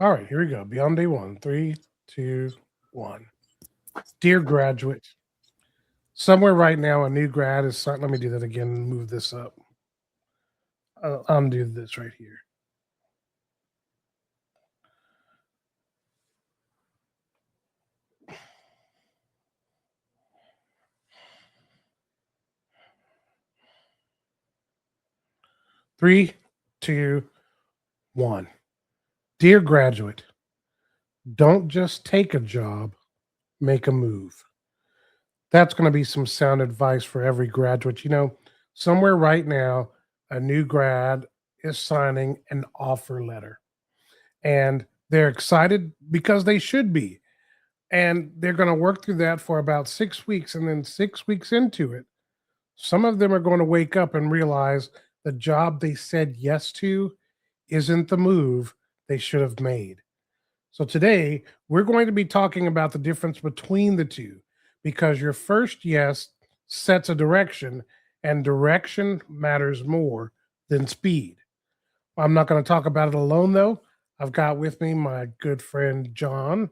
All right, here we go. Beyond day one. 3, 2, 1. Dear graduate, somewhere right now, a new grad is. Let me do that again and move this up. I'll undo this right here. Three, two, one. Dear graduate, don't just take a job, make a move. That's going to be some sound advice for every graduate. Somewhere right now, a new grad is signing an offer letter and they're excited because they should be. And they're going to work through that for about 6 weeks. And then 6 weeks into it, some of them are going to wake up and realize the job they said yes to isn't the move they should have made. So today, we're going to be talking about the difference between the two because your first yes sets a direction, and direction matters more than speed. I'm not going to talk about it alone, though. I've got with me my good friend John,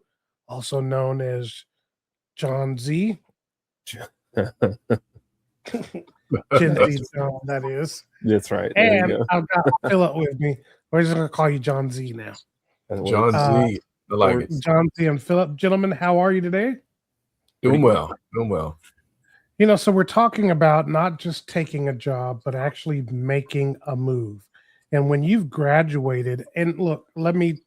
also known as Jon Z. Gen Z John, that is. That's right. There you And go. I've got Phillip with me. We're just going to call you Jon Z now. Jon Z. I like it. Jon Z and Phillip. Gentlemen, how are you today? Doing well. Doing well. So we're talking about not just taking a job, but actually making a move. And when you've graduated, and look, let me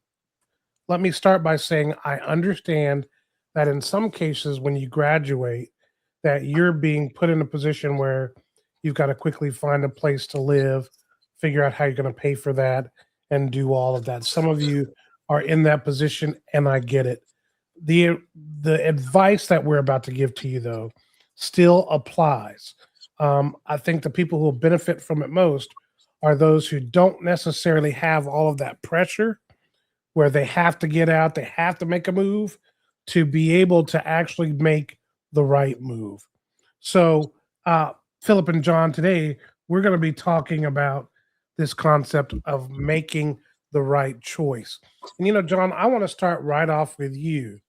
start by saying I understand that in some cases when you graduate, that you're being put in a position where you've got to quickly find a place to live, figure out how you're going to pay for that, and do all of that. Some of you are in that position, and I get it. The advice that we're about to give to you, though, still applies. I think the people who will benefit from it most are those who don't necessarily have all of that pressure where they have to get out, they have to make a move to be able to actually make the right move. So, Phillip and John, today we're going to be talking about this concept of making the right choice. And, John, I want to start right off with you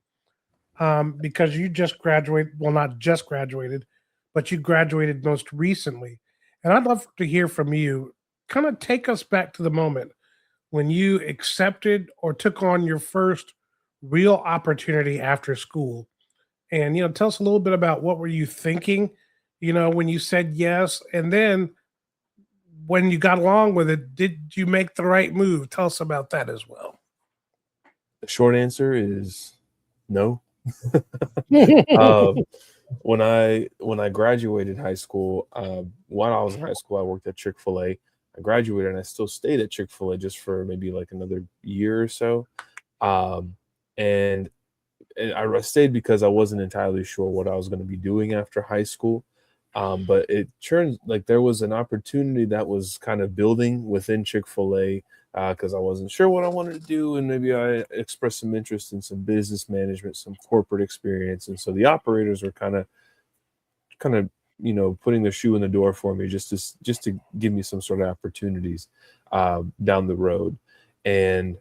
because you just graduated. Well, not just graduated, but you graduated most recently. And I'd love to hear from you. Kind of take us back to the moment when you accepted or took on your first real opportunity after school. And, tell us a little bit about what were you thinking, when you said yes. And then when you got along with it, did you make the right move? Tell us about that as well. The short answer is no. When I graduated high school, while I was in high school, I worked at Chick-fil-A. I graduated and I still stayed at Chick-fil-A just for maybe like another year or so. And I stayed because I wasn't entirely sure what I was going to be doing after high school. But it turned like there was an opportunity that was kind of building within Chick-fil-A because I wasn't sure what I wanted to do. And maybe I expressed some interest in some business management, some corporate experience. And so the operators were kind of putting their shoe in the door for me just to give me some sort of opportunities down the road. And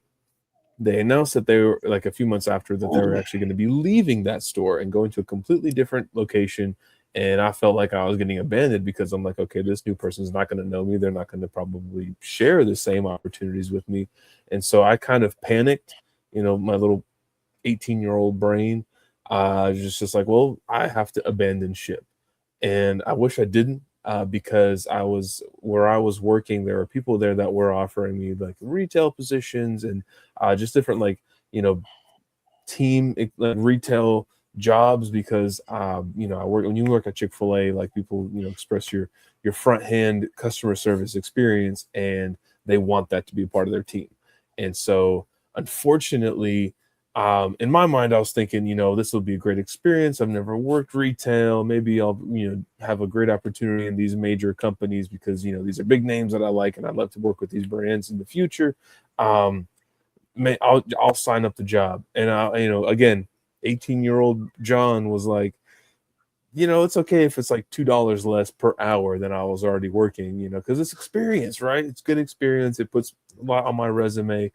they announced that they were like a few months after that they were actually going to be leaving that store and going to a completely different location. And I felt like I was getting abandoned because I'm like, okay, this new person's not going to know me. They're not going to probably share the same opportunities with me. And so I kind of panicked, my little 18-year-old brain, just like, well, I have to abandon ship. And I wish I didn't because where I was working, there were people there that were offering me like retail positions and just different team like retail jobs because when you work at Chick-fil-A, like people express your front hand customer service experience and they want that to be a part of their team. And so unfortunately, in my mind, I was thinking, this will be a great experience. I've never worked retail. Maybe I'll, have a great opportunity in these major companies because, these are big names that I like and I'd love to work with these brands in the future. I'll sign up the job. And again, 18-year-old John was like, it's okay if it's like $2 less per hour than I was already working, because it's experience, right? It's good experience. It puts a lot on my resume.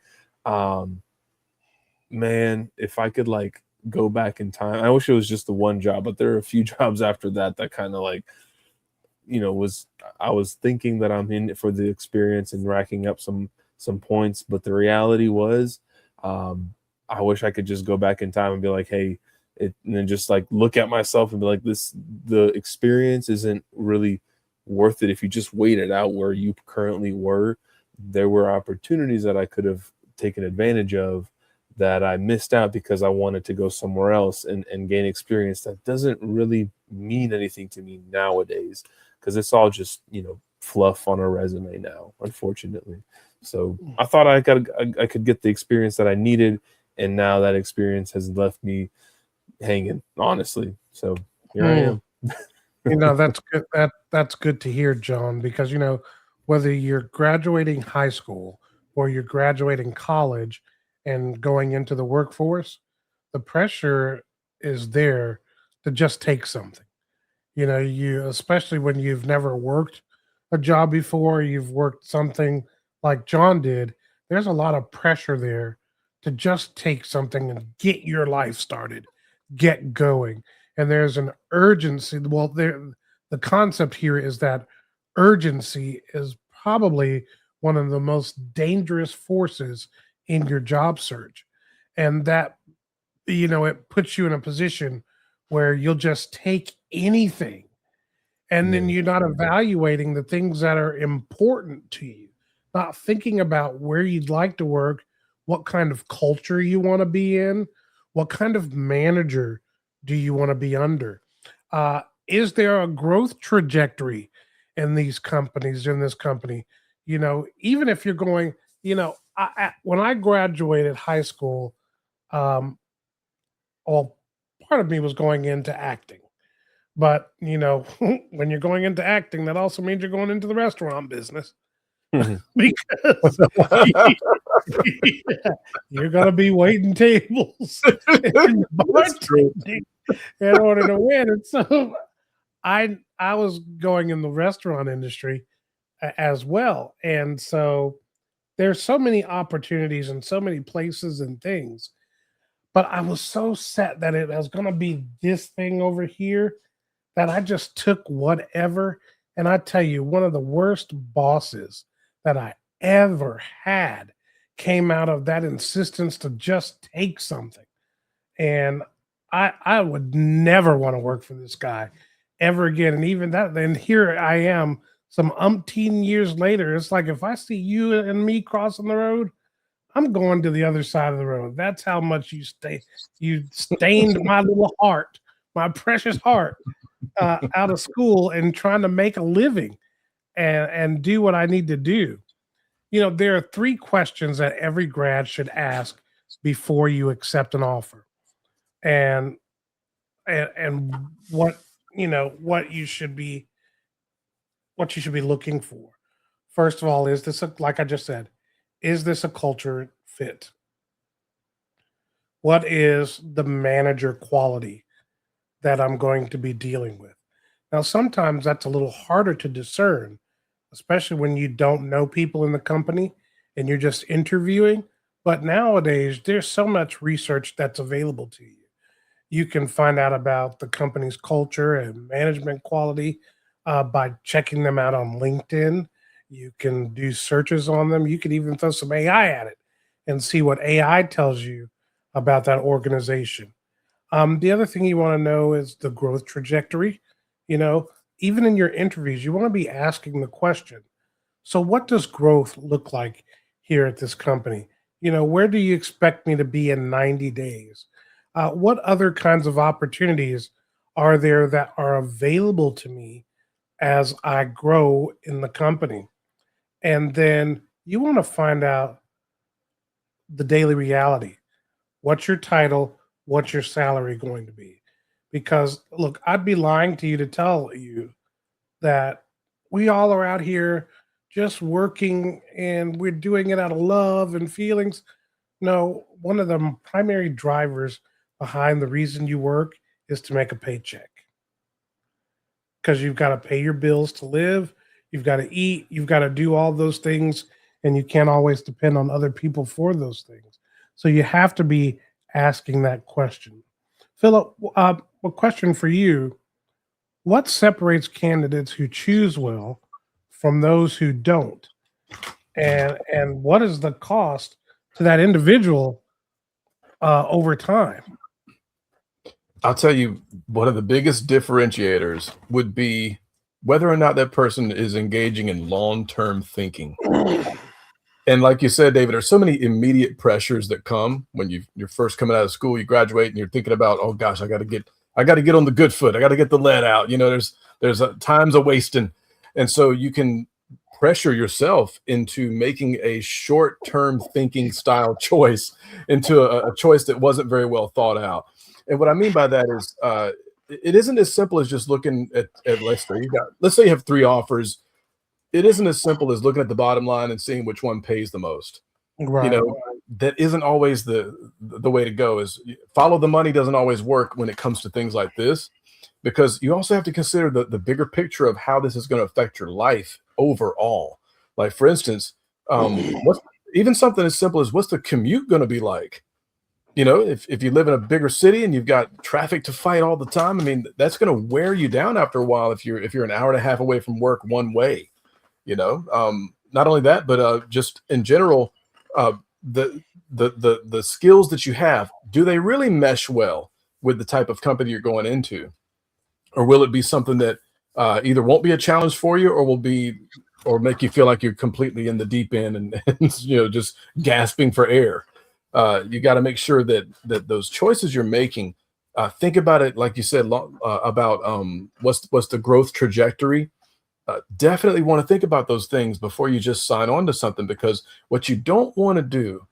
man, if I could like go back in time, I wish it was just the one job, but there are a few jobs after that that kind of like, I was thinking that I'm in it for the experience and racking up some points, but the reality was, I wish I could just go back in time and be like, hey, and then just like look at myself and be like, the experience isn't really worth it if you just wait it out where you currently were. There were opportunities that I could have taken advantage of that I missed out because I wanted to go somewhere else and gain experience that doesn't really mean anything to me nowadays, because it's all just, fluff on a resume now, unfortunately. So I thought I could get the experience that I needed, and now that experience has left me hanging, honestly. So here I am. That's good. That's good to hear, John, because whether you're graduating high school or you're graduating college and going into the workforce, the pressure is there to just take something. You especially when you've never worked a job before, you've worked something like John did, there's a lot of pressure there to just take something and get your life started, get going. And there's an urgency. Well, the concept here is that urgency is probably one of the most dangerous forces in your job search. And that, it puts you in a position where you'll just take anything, and then Yeah. you're not evaluating the things that are important to you, not thinking about where you'd like to work, what kind of culture you want to be in, what kind of manager do you want to be under. Is there a growth trajectory in these companies, in this company? Even if you're going, when I graduated high school, um, well, part of me was going into acting. But, when you're going into acting, that also means you're going into the restaurant business because you're going to be waiting tables and bartending in order to win. And so I was going in the restaurant industry as well. And so there's so many opportunities and so many places and things. But I was so set that it was going to be this thing over here that I just took whatever. And I tell you, one of the worst bosses that I ever had came out of that insistence to just take something. And I would never want to work for this guy ever again. And even that, then here I am some umpteen years later. It's like if I see you and me crossing the road, I'm going to the other side of the road. That's how much you stained my little heart, my precious heart, out of school and trying to make a living and do what I need to do. There are three questions that every grad should ask before you accept an offer, and and what what you should be looking for. First of all, is this like I just said, is this a culture fit? What is the manager quality that I'm going to be dealing with? Now, sometimes that's a little harder to discern, especially when you don't know people in the company and you're just interviewing. But nowadays, there's so much research that's available to you. You can find out about the company's culture and management quality by checking them out on LinkedIn. You can do searches on them. You can even throw some AI at it and see what AI tells you about that organization. The other thing you want to know is the growth trajectory. You know, even in your interviews, you want to be asking the question, so what does growth look like here at this company? Where do you expect me to be in 90 days? What other kinds of opportunities are there that are available to me as I grow in the company? And then you want to find out the daily reality. What's your title? What's your salary going to be? Because look, I'd be lying to you to tell you that we all are out here just working and we're doing it out of love and feelings. No, one of the primary drivers behind the reason you work is to make a paycheck, because you've got to pay your bills to live, you've got to eat, you've got to do all those things, and you can't always depend on other people for those things. So you have to be asking that question. Philip, a question for you. What separates candidates who choose well from those who don't? And what is the cost to that individual over time? I'll tell you, one of the biggest differentiators would be whether or not that person is engaging in long-term thinking. And like you said, David, there's so many immediate pressures that come when you're first coming out of school, you graduate, and you're thinking about, oh gosh, I got to get on the good foot. I got to get the lead out. There's times of wasting, and so you can pressure yourself into making a short-term thinking style choice into a choice that wasn't very well thought out. And what I mean by that is, it isn't as simple as just looking at let's say you have 3 offers. It isn't as simple as looking at the bottom line and seeing which one pays the most. Right. That isn't always the way to go. Is follow the money doesn't always work when it comes to things like this, because you also have to consider the bigger picture of how this is going to affect your life overall. Like, for instance, what's even something as simple as what's the commute going to be like? If you live in a bigger city and you've got traffic to fight all the time, I mean, that's going to wear you down after a while if you're an hour and a half away from work one way. Not only that, but just in general, the skills that you have, do they really mesh well with the type of company you're going into? Or will it be something that either won't be a challenge for you, or make you feel like you're completely in the deep end and just gasping for air? You got to make sure that those choices you're making, think about it, like you said, about what's the growth trajectory. Definitely want to think about those things before you just sign on to something, because what you don't want to do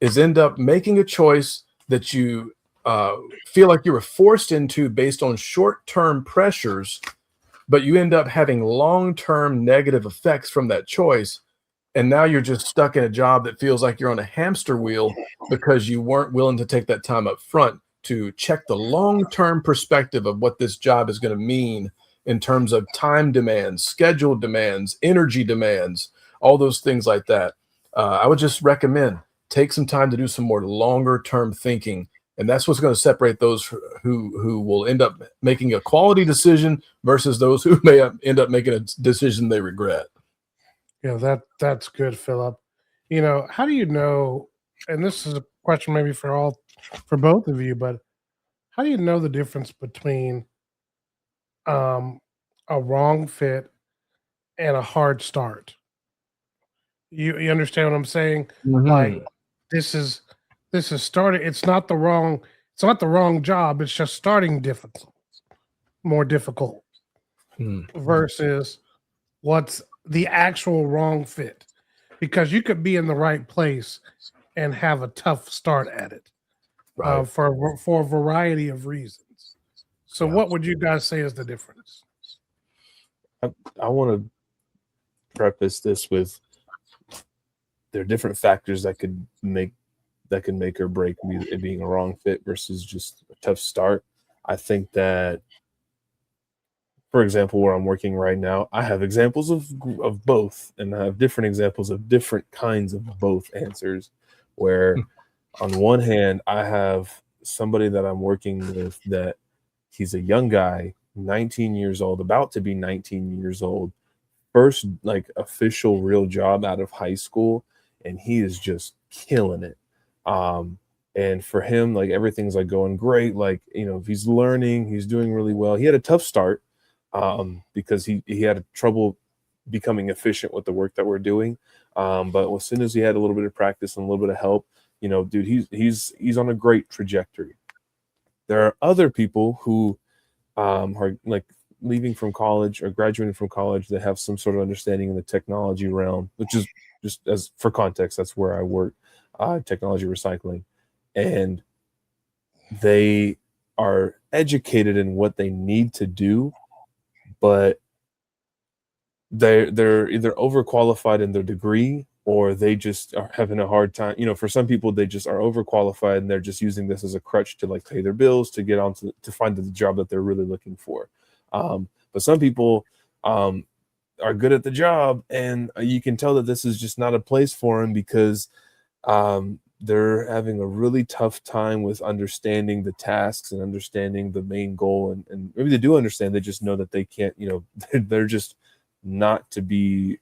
is end up making a choice that you feel like you were forced into based on short-term pressures, but you end up having long-term negative effects from that choice. And now you're just stuck in a job that feels like you're on a hamster wheel because you weren't willing to take that time up front to check the long-term perspective of what this job is going to mean in terms of time demands, schedule demands, energy demands, all those things like that. I would just recommend take some time to do some more longer-term thinking. And that's what's going to separate those who will end up making a quality decision versus those who may end up making a decision they regret. Yeah, that's good, Philip. How do you know? And this is a question maybe for both of you, but how do you know the difference between a wrong fit and a hard start? You understand what I'm saying? Like, this is starting. It's not the wrong job. It's just starting more difficult versus what's the actual wrong fit, because you could be in the right place and have a tough start at it, Right. for a variety of reasons. So, Yeah. what would you guys say is the difference? I want to preface this with there are different factors that could make or break it being a wrong fit versus just a tough start. I think that, for example, where I'm working right now, I have examples of both, and I have different examples of different kinds of both answers. Where, on one hand, I have somebody that I'm working with that he's a young guy, 19 years old, about to be 19 years old, first like official real job out of high school, and he is just killing it. And for him, like, everything's like going great. Like, he's learning, he's doing really well. He had a tough start because he had trouble becoming efficient with the work that we're doing. But as soon as he had a little bit of practice and a little bit of help, dude, he's on a great trajectory. There are other people who are like leaving from college or graduating from college that have some sort of understanding in the technology realm, which is, just as for context, that's where I work, technology recycling. And they are educated in what they need to do, but they're either overqualified in their degree, or they just are having a hard time. For some people, they just are overqualified and they're just using this as a crutch to like pay their bills, to get on to find the job that they're really looking for. But some people are good at the job, and you can tell that this is just not a place for them because they're having a really tough time with understanding the tasks and understanding the main goal. And maybe they do understand, they just know that they can't, they're just not to be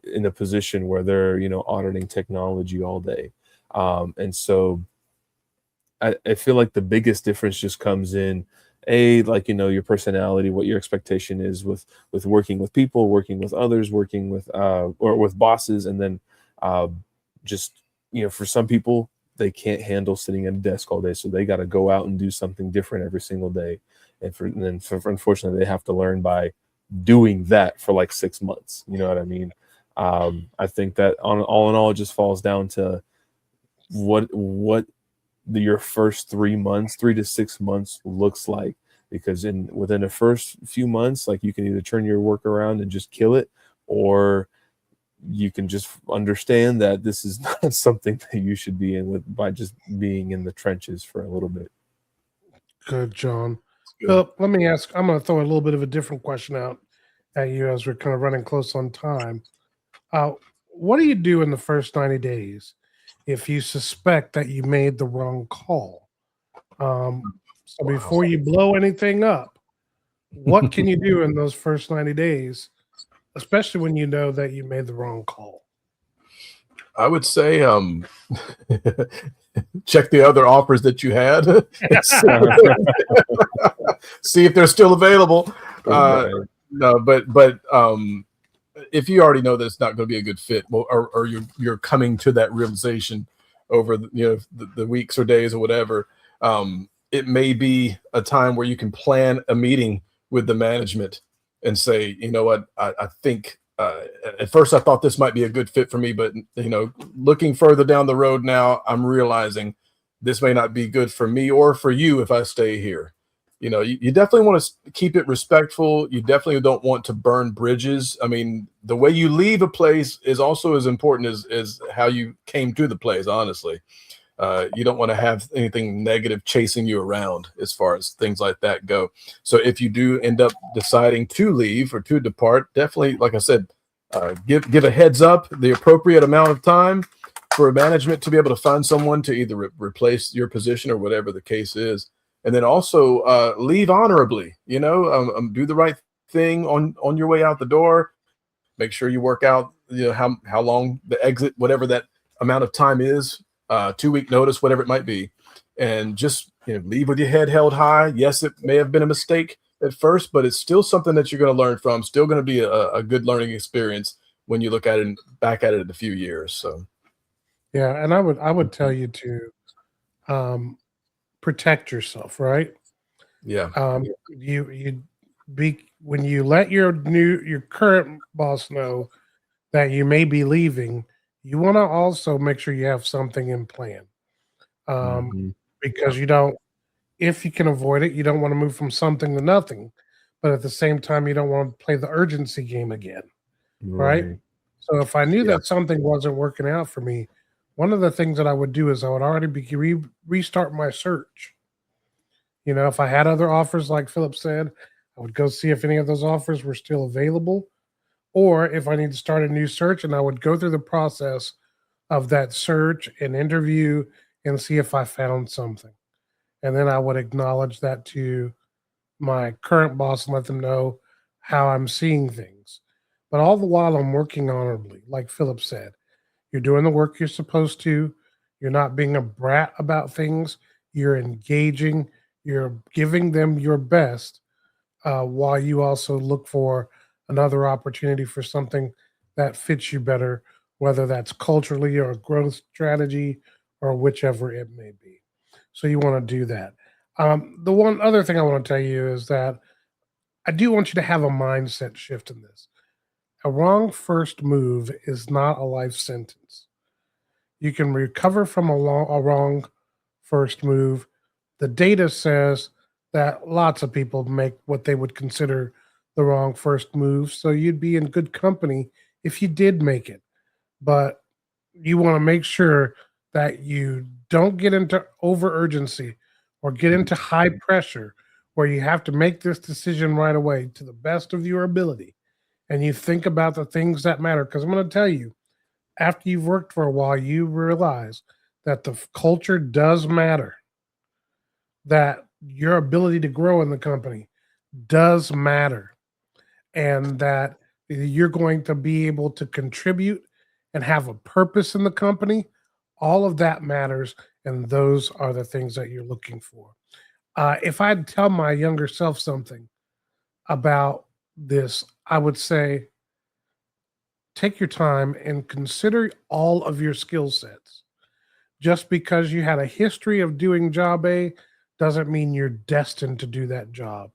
in a position where they're, auditing technology all day. And so I feel like the biggest difference just comes in your personality, what your expectation is with working with people, working with others, working with or with bosses. And then just, for some people, they can't handle sitting at a desk all day, so they got to go out and do something different every single day. And then unfortunately, they have to learn by doing that for like 6 months. You know what I mean? I think that all in all, it just falls down to what your first 3 months, 3 to 6 months looks like. Because within the first few months, like, you can either turn your work around and just kill it, or you can just understand that this is not something that you should be in with by just being in the trenches for a little bit. Good, John. Good. Philip, let me ask. I'm going to throw a little bit of a different question out at you as we're kind of running close on time. What do you do in the first 90 days if you suspect that you made the wrong call? So before you blow anything up, what can you do in those first 90 days, especially when you know that you made the wrong call? I would say check the other offers that you had. See if they're still available. No, but if you already know that it's not going to be a good fit, or you're coming to that realization over the weeks or days or whatever, it may be a time where you can plan a meeting with the management and say, you know what, I think at first I thought this might be a good fit for me, but looking further down the road now, I'm realizing this may not be good for me or for you if I stay here. You definitely want to keep it respectful. You definitely don't want to burn bridges. I mean, the way you leave a place is also as important as how you came to the place, honestly. You don't want to have anything negative chasing you around as far as things like that go. So if you do end up deciding to leave or to depart, definitely, like I said, give a heads up, the appropriate amount of time for management to be able to find someone to either replace your position or whatever the case is. And then also leave honorably, do the right thing on your way out the door. Make sure you work out, how long the exit, whatever that amount of time is, 2-week notice, whatever it might be. And just leave with your head held high. Yes, it may have been a mistake at first, but it's still something that you're going to learn from, still going to be a good learning experience when you look at it and back at it in a few years. So yeah, and I would tell you to protect yourself, right? yeah. You when you let your current boss know that you may be leaving, you want to also make sure you have something in plan. Because if you can avoid it, you don't want to move from something to nothing, but at the same time, you don't want to play the urgency game again, right? So if I knew that something wasn't working out for me, one of the things that I would do is I would already restart my search. If I had other offers, like Philip said, I would go see if any of those offers were still available, or if I need to start a new search, and I would go through the process of that search and interview and see if I found something. And then I would acknowledge that to my current boss and let them know how I'm seeing things. But all the while, I'm working honorably, like Philip said. You're doing the work you're supposed to. You're not being a brat about things. You're engaging. You're giving them your best, while you also look for another opportunity for something that fits you better, whether that's culturally or growth strategy or whichever it may be. So you want to do that. The one other thing I want to tell you is that I do want you to have a mindset shift in this. A wrong first move is not a life sentence. You can recover from a wrong first move. The data says that lots of people make what they would consider the wrong first move. So you'd be in good company if you did make it. But you want to make sure that you don't get into over urgency or get into high pressure where you have to make this decision right away to the best of your ability. And you think about the things that matter. Because I'm going to tell you, after you've worked for a while, you realize that the culture does matter, that your ability to grow in the company does matter, and that you're going to be able to contribute and have a purpose in the company, all of that matters. And those are the things that you're looking for. If I'd tell my younger self something about this, I would say, take your time and consider all of your skill sets. Just because you had a history of doing job A doesn't mean you're destined to do that job.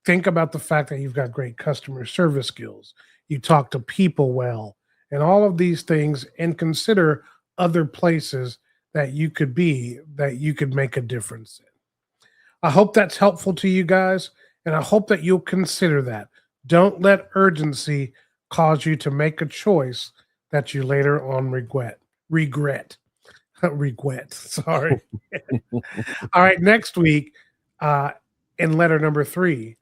Think about the fact that you've got great customer service skills, you talk to people well, and all of these things, and consider other places that you could be, that you could make a difference in. I hope that's helpful to you guys, and I hope that you'll consider that. Don't let urgency cause you to make a choice that you later on regret. Regret. Sorry. All right. Next week, in letter number 3,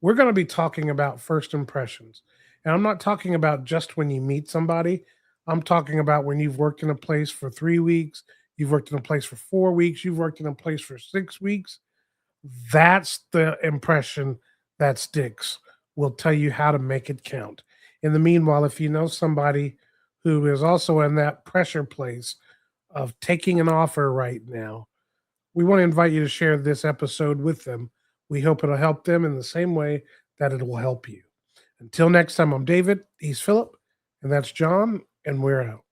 we're going to be talking about first impressions. And I'm not talking about just when you meet somebody. I'm talking about when you've worked in a place for 3 weeks, you've worked in a place for 4 weeks, you've worked in a place for 6 weeks. That's the impression that sticks. We'll tell you how to make it count. In the meanwhile, if you know somebody who is also in that pressure place of taking an offer right now, we want to invite you to share this episode with them. We hope it'll help them in the same way that it will help you. Until next time, I'm David, he's Phillip, and that's Jon, and we're out.